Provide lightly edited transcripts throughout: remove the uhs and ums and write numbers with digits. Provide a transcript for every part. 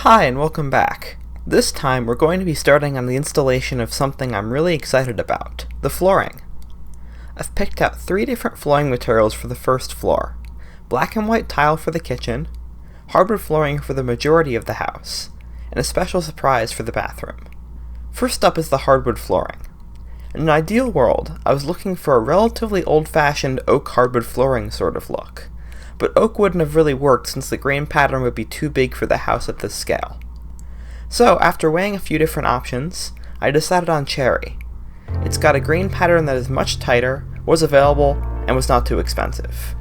Hi and welcome back. This time we're going to be starting on the installation of something I'm really excited about, the flooring. I've picked out 3 different flooring materials for the first floor: black and white tile for the kitchen, hardwood flooring for the majority of the house, and a special surprise for the bathroom. First up is the hardwood flooring. In an ideal world, I was looking for a relatively old-fashioned oak hardwood flooring sort of look, but oak wouldn't have really worked since the grain pattern would be too big for the house at this scale. So, after weighing a few different options, I decided on cherry. It's got a grain pattern that is much tighter, was available, and was not too expensive.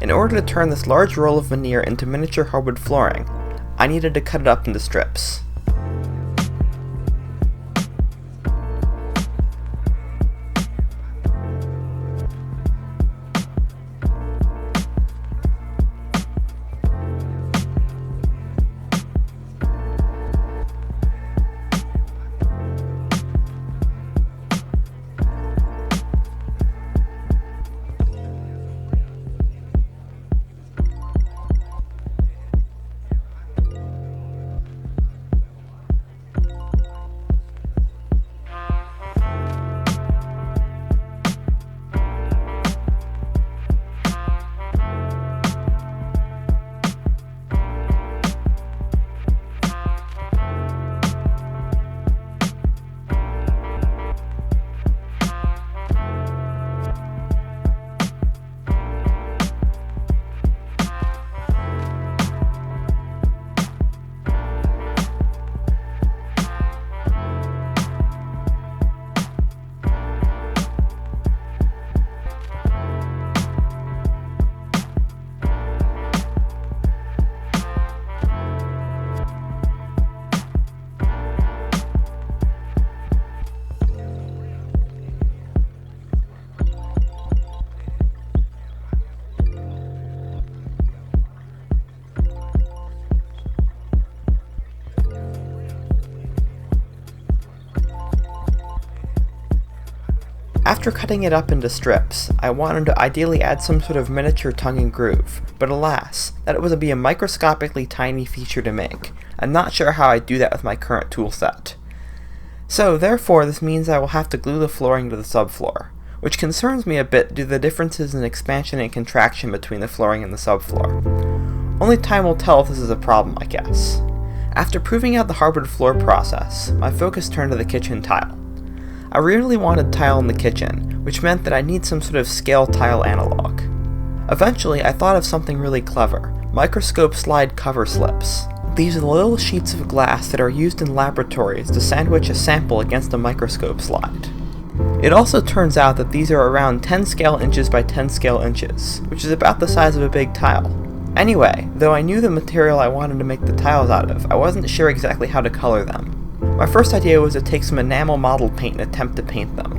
In order to turn this large roll of veneer into miniature hardwood flooring, I needed to cut it up into strips. After cutting it up into strips, I wanted to ideally add some sort of miniature tongue and groove, but alas, that would be a microscopically tiny feature to make. I'm not sure how I'd do that with my current tool set. So therefore this means I will have to glue the flooring to the subfloor, which concerns me a bit due to the differences in expansion and contraction between the flooring and the subfloor. Only time will tell if this is a problem, I guess. After proving out the hardwood floor process, my focus turned to the kitchen tile. I really wanted tile in the kitchen, which meant that I need some sort of scale tile analog. Eventually, I thought of something really clever: microscope slide cover slips. These are the little sheets of glass that are used in laboratories to sandwich a sample against a microscope slide. It also turns out that these are around 10 scale inches by 10 scale inches, which is about the size of a big tile. Anyway, though I knew the material I wanted to make the tiles out of, I wasn't sure exactly how to color them. My first idea was to take some enamel model paint and attempt to paint them.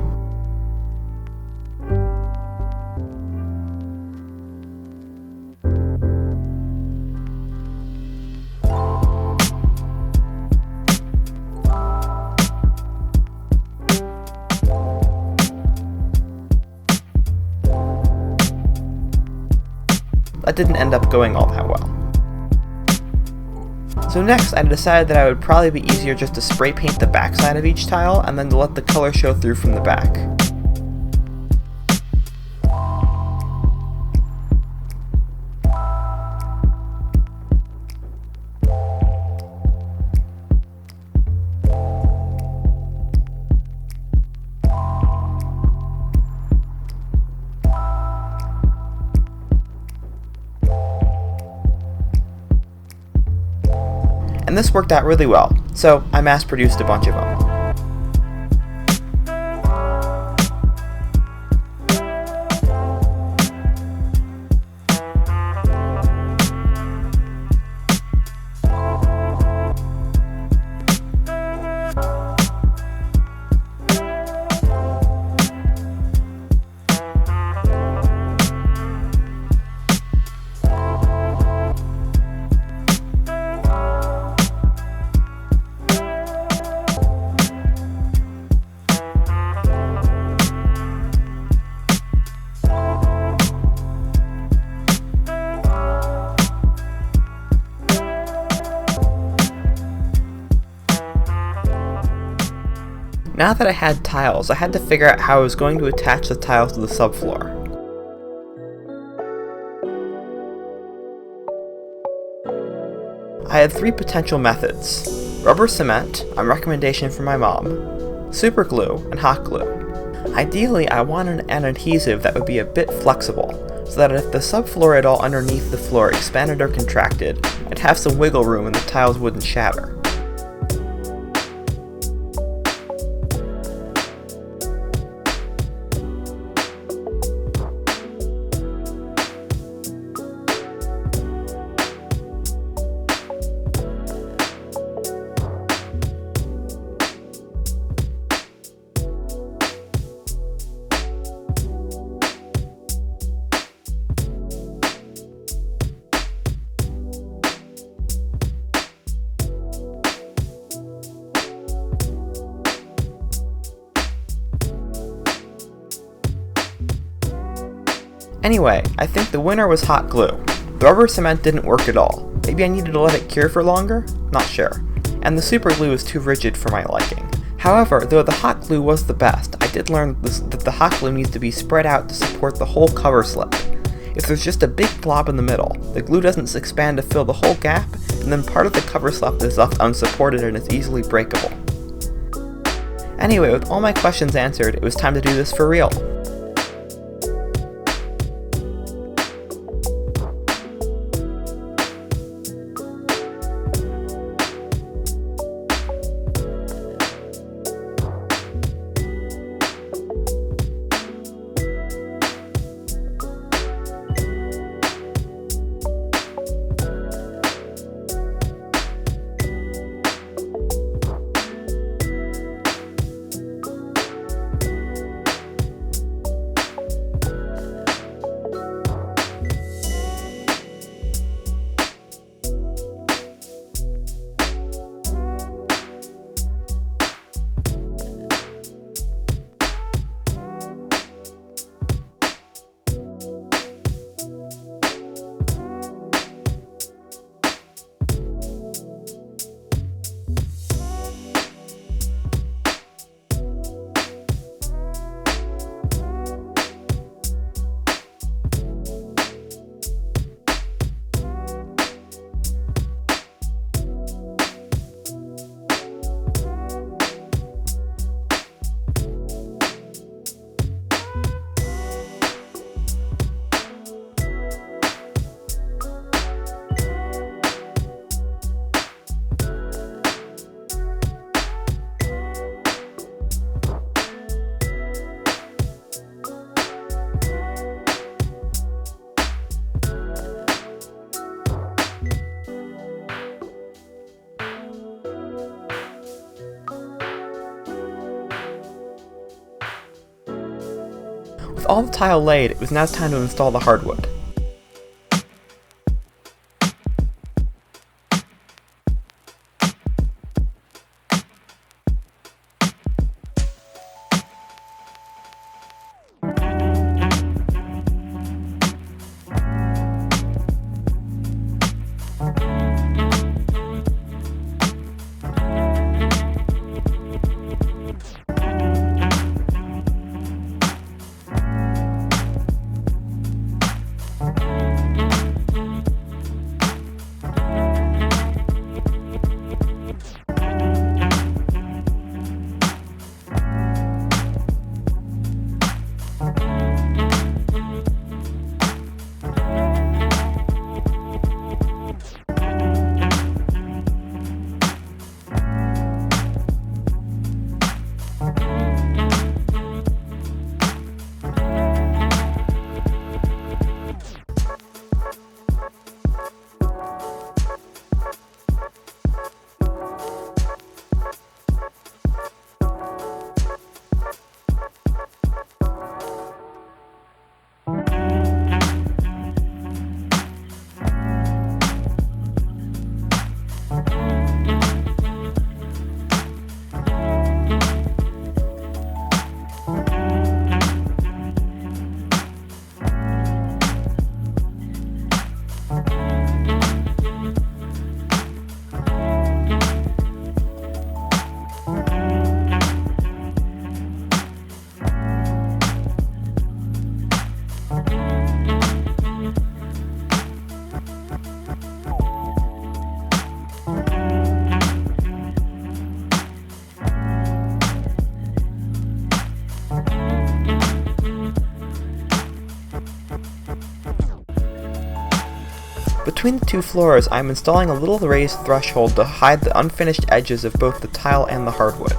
That didn't end up going all that well. So next, I decided that it would probably be easier just to spray paint the backside of each tile and then to let the color show through from the back. And this worked out really well, so I mass-produced a bunch of them. Now that I had tiles, I had to figure out how I was going to attach the tiles to the subfloor. I had 3 potential methods: rubber cement, on recommendation from my mom, super glue, and hot glue. Ideally, I wanted an adhesive that would be a bit flexible, so that if the subfloor at all underneath the floor expanded or contracted, I'd have some wiggle room and the tiles wouldn't shatter. Anyway, I think the winner was hot glue. The rubber cement didn't work at all. Maybe I needed to let it cure for longer? Not sure. And the super glue was too rigid for my liking. However, though the hot glue was the best, I did learn that the hot glue needs to be spread out to support the whole cover slip. If there's just a big blob in the middle, the glue doesn't expand to fill the whole gap, and then part of the cover slip is left unsupported and is easily breakable. Anyway, with all my questions answered, it was time to do this for real. With all the tile laid, it was now time to install the hardwood. Between the two floors, I'm installing a little raised threshold to hide the unfinished edges of both the tile and the hardwood.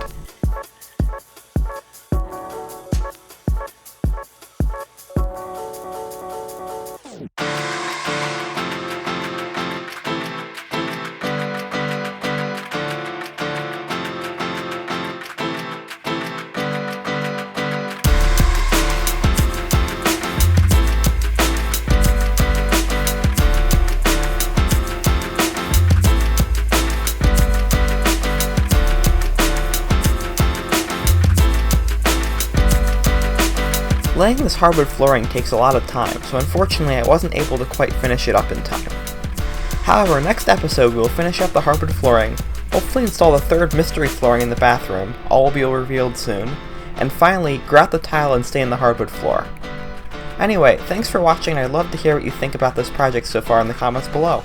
Laying this hardwood flooring takes a lot of time, so unfortunately I wasn't able to quite finish it up in time. However, next episode we will finish up the hardwood flooring, hopefully install the third mystery flooring in the bathroom, all will be revealed soon, and finally grout the tile and stain the hardwood floor. Anyway, thanks for watching and I'd love to hear what you think about this project so far in the comments below.